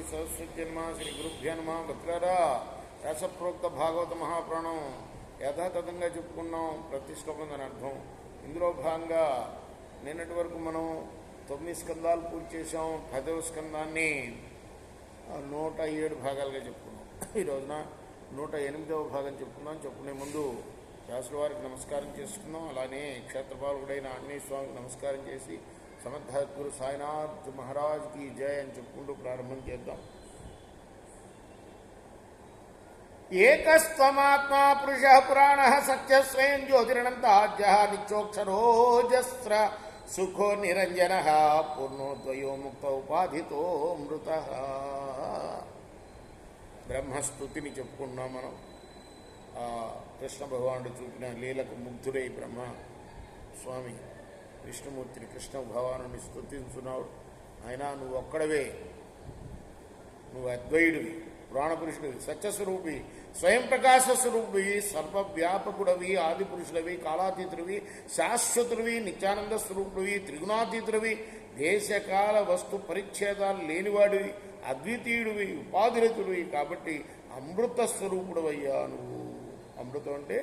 శ్రీ సరస్వత్యన్మ శ్రీ గురుభ్యన్మ భక్తులారా వ్యాసప్రోక్త భాగవత మహాపురాణం యథాతథంగా చెప్పుకున్నాం. ప్రతి శ్లోకం దాని అర్థం. ఇందులో భాగంగా నిన్నటి వరకు మనం 9 స్కందాలు పూర్తి చేసాం. 10వ స్కందాన్ని 107 భాగాలుగా చెప్పుకున్నాం. ఈ రోజున 108వ భాగం చెప్పుకునే ముందు వ్యాసుల వారికి నమస్కారం చేసుకున్నాం. అలానే క్షేత్రపాలకుడైన ఆంజనేయ స్వామికి నమస్కారం చేసి సమర్థ గురు సాయినాథ్ మహారాజ్కి జయ అని చెప్పుకుంటూ ప్రారంభం చేద్దాం. ఏకస్త్వమాత్మా పురుష పురాణ సత్య స్వయం జ్యోతిరణంతాజ్య నిత్యోక్షరోజస్ర సుఖో నిరంజన పూర్ణోద్వయో ముక్త ఉపాధితో మృత. బ్రహ్మస్తుతిని చెప్పుకున్నాం మనం. కృష్ణ భగవానుడు చూపిన లీలకు ముగ్ధుడై బ్రహ్మ స్వామి విష్ణుమూర్తిని కృష్ణ భగవానుని స్తుతించున్నాడు. అయినా నువ్వు ఒక్కడవే, నువ్వు అద్వైడువి, పురాణపురుషుడివి, సత్యస్వరూపి, స్వయం ప్రకాశ స్వరూపివి, సర్వవ్యాపకుడవి, ఆది పురుషులవి, కాలాతీతుడివి, శాశ్వతుడివి, నిత్యానంద స్వరూపుడివి, త్రిగుణాతీతుడివి, దేశకాల వస్తు పరిచ్ఛేదాలు లేనివాడివి, అద్వితీయుడివి, ఉపాధిరతుడివి. కాబట్టి అమృత స్వరూపుడవయ్యా నువ్వు. అమృతం అంటే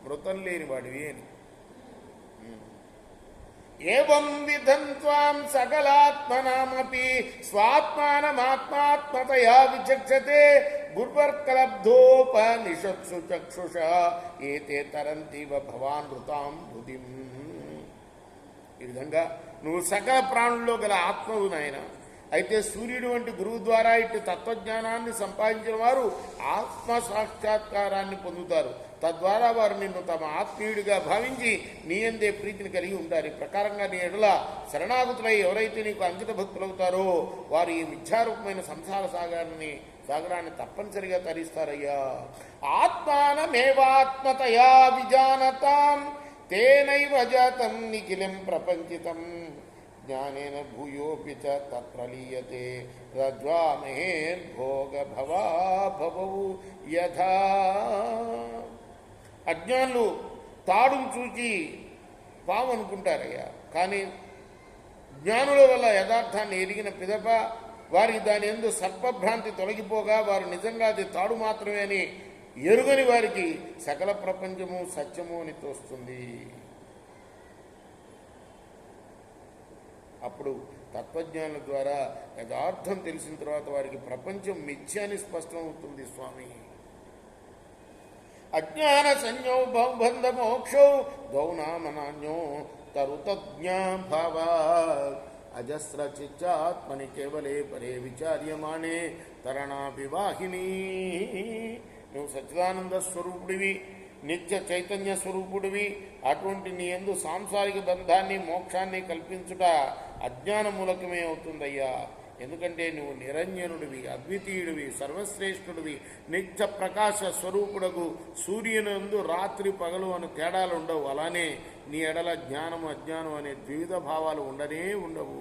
మృతం లేనివాడివి అని. ఏవం విధం త్వాం సకలాత్మనామపి స్వాత్మానమాత్మాత్మతయా విచక్షతే గుర్వర్కలబ్ధోపనిషత్సు చక్షుష ఏతే తరంతివ భవానృతాం బుధిం. ఈ విధంగా నువ్వు సకల ప్రాణుల్లో గల ఆత్మవు నాయన. అయితే సూర్యుడు వంటి గురువు ద్వారా ఇటు తత్వజ్ఞానాన్ని సంపాదించిన వారు ఆత్మ సాక్షాత్కారాన్ని పొందుతారు. తద్వారా వారు నిన్ను తమ ఆత్మీయుడిగా భావించి నీ అందే ప్రీతిని కలిగి ఉంటారు. ఈ ప్రకారంగా నీ ఎడల శరణాగతులై ఎవరైతే నీకు అంకిత భక్తులవుతారో వారు ఈ మిథ్యారూపమైన సంసార సాగరాన్ని తప్పనిసరిగా తరిస్తారయ్యా. ఆత్మానమేవాత్మతయా విజానతాం తేనైవ జాతం నిఖిలం ప్రపంచితం జ్ఞానేన భూయోపి చ తత్ప్రలీయతే రజ్వామహేర్భోగ భవా భవవు యథా. అజ్ఞానులు తాడును చూచి పాము అనుకుంటారయ్యా. కానీ జ్ఞానుల వల్ల యథార్థాన్ని ఎరిగిన పిదప వారికి దాని యందు సర్పభ్రాంతి తొలగిపోగా వారు నిజంగా అది తాడు మాత్రమే అని ఎరుగని వారికి సకల ప్రపంచము సత్యము అని తోస్తుంది. అప్పుడు తత్వజ్ఞానుల ద్వారా యథార్థం తెలిసిన తర్వాత వారికి ప్రపంచం మిథ్య అని స్పష్టమవుతుంది. స్వామి అజ్ఞాన సంజ్ఞో బౌబంధ మోక్షో గౌనామనాన్యో తరుతజ్ఞా భావా అజస్ర చిచ్చాత్మని కేవలే పరే విచార్యమాణే తరణాభివాహిని. నువ్వు సచ్చిదానంద స్వరూపుడివి, నిత్య చైతన్య స్వరూపుడివి. అటువంటి నీ యందు సాంసారిక బంధాన్ని మోక్షాన్ని కల్పించుట అజ్ఞాన మూలకమే అవుతుందయ్యా. ఎందుకంటే నువ్వు నిరంజనుడివి, అద్వితీయుడివి, సర్వశ్రేష్ఠుడివి, నిత్య ప్రకాశ స్వరూపుడకు. సూర్యునందు రాత్రి పగలు అని తేడాలు ఉండవు. అలానే నీ ఎడల జ్ఞానము అజ్ఞానం అనే ద్విధ భావాలు ఉండనే ఉండవు.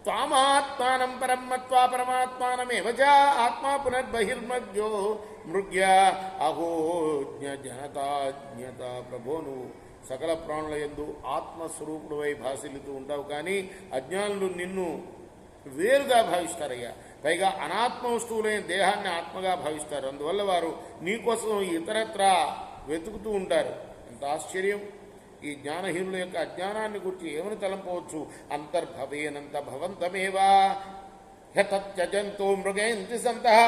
త్వామాత్మానం పరమత్వా పరమాత్మానమేవచ ఆత్మా పునర్బహిర్మధ్యో మృగ్య అహోజ్ఞ జనతాజ్ఞత. ప్రభో నువ్వు సకల ప్రాణుల యందు ఆత్మస్వరూపుడువై భాసిల్లుతూ ఉంటావు. కానీ అజ్ఞానులు నిన్ను వేరుగా భావిస్తారయ్యా. పైగా అనాత్మ వస్తువులైన దేహాన్ని ఆత్మగా భావిస్తారు. అందువల్ల వారు నీకోసం ఇతరత్రా వెతుకుతూ ఉంటారు. ఎంత ఆశ్చర్యం! ఈ జ్ఞానహీనుల యొక్క అజ్ఞానాన్ని గురించి ఏమని తలంపవచ్చు? అంతర్భవేనంత భవంతమేవా హ్యతత్యజంతో మృగయంతి సంతః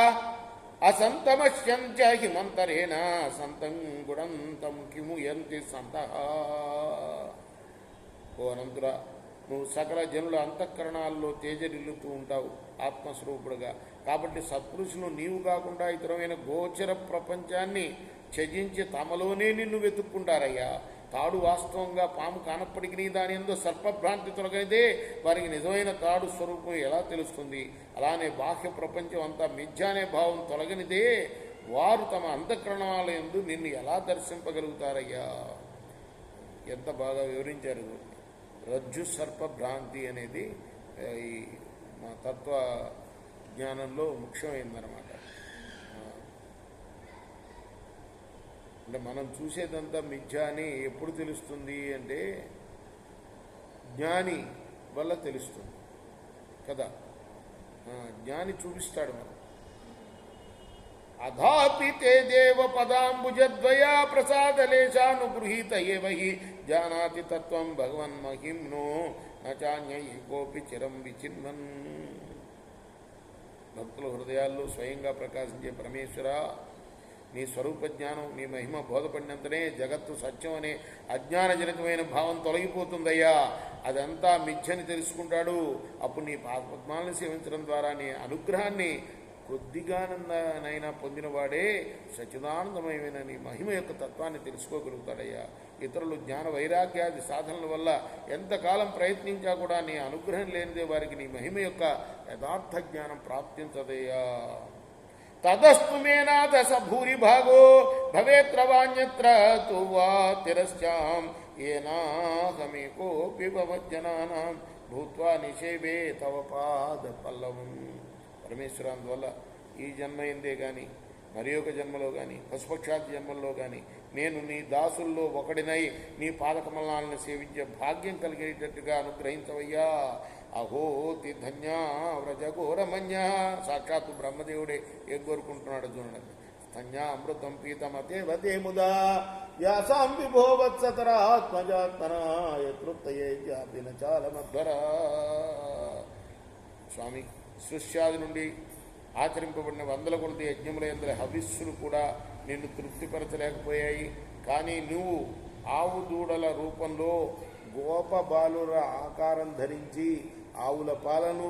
అసంతమశ్యంచ హిమంతరేణ సంతం గుణంతం కిము యంతి సంతః. ఓ అనంతురా, నువ్వు సకల జనుల అంతఃకరణాల్లో తేజరిల్లుతూ ఉంటావు ఆత్మస్వరూపుడుగా. కాబట్టి సత్పురుషులు నీవు కాకుండా ఇతరమైన గోచర ప్రపంచాన్ని త్యజించి తమలోనే నిన్ను వెతుక్కుంటారయ్యా. తాడు వాస్తవంగా పాము కానప్పటికీ దాని యందు సర్పభ్రాంతి తొలగనిదే వారికి నిజమైన తాడు స్వరూపం ఎలా తెలుస్తుంది? అలానే బాహ్య ప్రపంచం అంతా మిథ్య అనే భావం తొలగనిదే వారు తమ అంతఃకరణాల యందు నిన్ను ఎలా దర్శింపగలుగుతారయ్యా. ఎంత బాగా వివరించారు. రజ్జు సర్పభ్రాంతి అనేది ఈ మా తత్వ జ్ఞానంలో ముఖ్యమైందనమాట. అంటే మనం చూసేదంతా మిథ్య అని ఎప్పుడు తెలుస్తుంది అంటే జ్ఞాని వల్ల తెలుస్తుంది కదా. జ్ఞాని చూపిస్తాడు మనం. అధాపి తే దేవ పదాంబుజద్వయా ప్రసాదలేశానుగృహీత ఏవ హి జానాతి తత్వం భగవన్మహిమ్నో నాన్యై కోపి చిరం విచిన్వన్. భక్తుల హృదయాల్లో స్వయంగా ప్రకాశించే పరమేశ్వర, నీ స్వరూప జ్ఞానం, నీ మహిమ బోధపడినంతనే జగత్తు సత్యం అనే అజ్ఞానజనితమైన భావం తొలగిపోతుందయ్యా. అదంతా మిథ్యని తెలుసుకుంటాడు. అప్పుడు నీ పాదపద్మాలను సేవించడం ద్వారా నీ అనుగ్రహాన్ని కొద్దిగానైనా పొందినవాడే సచ్చిదానందమయమైన నీ మహిమ యొక్క తత్వాన్ని తెలుసుకోగలుగుతాడయ్యా. ఇతరులు జ్ఞాన వైరాగ్యాది సాధనల వల్ల ఎంతకాలం ప్రయత్నించా కూడా నీ అనుగ్రహం లేనిదే వారికి నీ మహిమ యొక్క యథార్థ జ్ఞానం ప్రాప్తించదయ్యా. తదస్తు మేనాథ స భూరిభాగో భవేత్రవాణ్యత్ర తు వా తిరశ్చాం ఏనాహమేకోపి భవజ్జనానాం భూత్వా నిషేవే తవ పాద పల్లవం. పరమేశ్వర, అందువల్ల ఈ జన్మ ఎందే కానీ మరి ఒక జన్మలో కానీ పశుపక్షాది జన్మల్లో కానీ నేను నీ దాసుల్లో ఒకడినై నీ పాదకమలాలను సేవించే భాగ్యం కలిగేటట్టుగా అనుగ్రహించవయ్యా. అహోతి ధన్య వ్రజఘోరమన్య. సాక్షాత్తు బ్రహ్మదేవుడే ఏం కోరుకుంటున్నాడు చూడండి. స్తన్యా అమృతం పీతమతే వదే ముదా వ్యాసాం విభో వత్సతరాత్మజాత్మనాయ తృప్తయే జాపిన చాలమధ్వరా. స్వామి, సృష్ట్యాది నుండి ఆచరింపబడిన వందల కొలది యజ్ఞముల యందరి హవిస్సులు కూడా నిన్ను తృప్తిపరచలేకపోయాయి. కానీ నువ్వు ఆవు దూడల రూపంలో గోపబాలుర ఆకారం ధరించి ఆవుల పాలను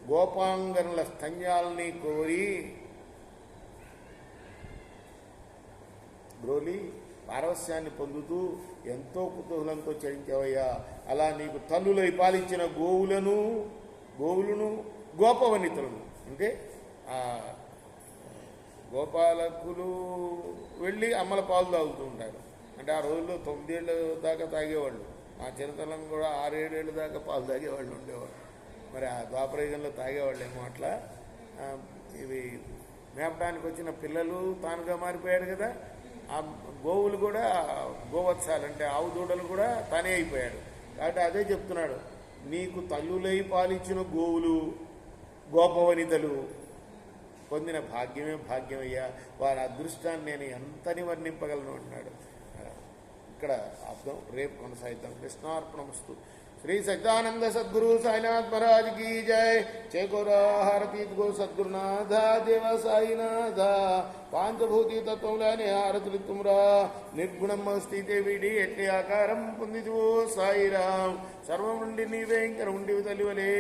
గోపాంగనుల స్తన్యాలని కోరి బ్రోలి పారవస్యాన్ని పొందుతూ ఎంతో కుతూహలంతో చరించావయ్యా. అలా నీకు తల్లులై పాలించిన గోవులను గోపవనితులను, అంటే గోపాలకులు వెళ్ళి అమ్మల పాలు తాగుతూ ఉంటారు. అంటే ఆ రోజుల్లో 9 ఏళ్ళ దాకా తాగేవాళ్ళు. మా చిన్నతనం కూడా 6-7 ఏళ్ళ దాకా పాలు తాగేవాళ్ళు ఉండేవాళ్ళు. మరి ఆ ద్వాపరయుగంలో తాగేవాళ్ళేమో అట్లా. ఇవి మేపడానికి వచ్చిన పిల్లలు తానుగా మారిపోయాడు కదా. ఆ గోవులు కూడా గోవత్సాలు, అంటే ఆవు దూడలు కూడా తానే అయిపోయాడు. కాబట్టి అదే చెప్తున్నాడు, నీకు తల్లులై పాలించిన గోవులు గోపవనితలు పొందిన భాగ్యమే భాగ్యమయ్యా. వారి అదృష్టాన్ని నేను ఎంతని వర్ణింపగలను అన్నాడు. ఇక్కడ అర్థం రేపు కొనసాగిద్దాం. కృష్ణార్పణమస్తు. శ్రీ సచ్చిదానంద సద్గురు సాయినాథ్ మహారాజ్ की जय. చేకోరా హారతి గో సద్గురునాథ దేవ సాయినాథ. పాంచభూతి తత్వంలోని హారతులు తుమ్రా నిర్గుణం స్థితే వీడి ఎట్టి ఆకారం పొందిదువో సాయిరాం. సర్వం నుండి నీవే ఇంకర ఉండి తల్లివలే.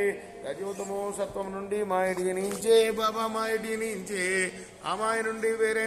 రజోతమో సత్వం నుండి మాయడి నుంచే బాబా మాయడి నుంచే అమాయ నుండి వేరే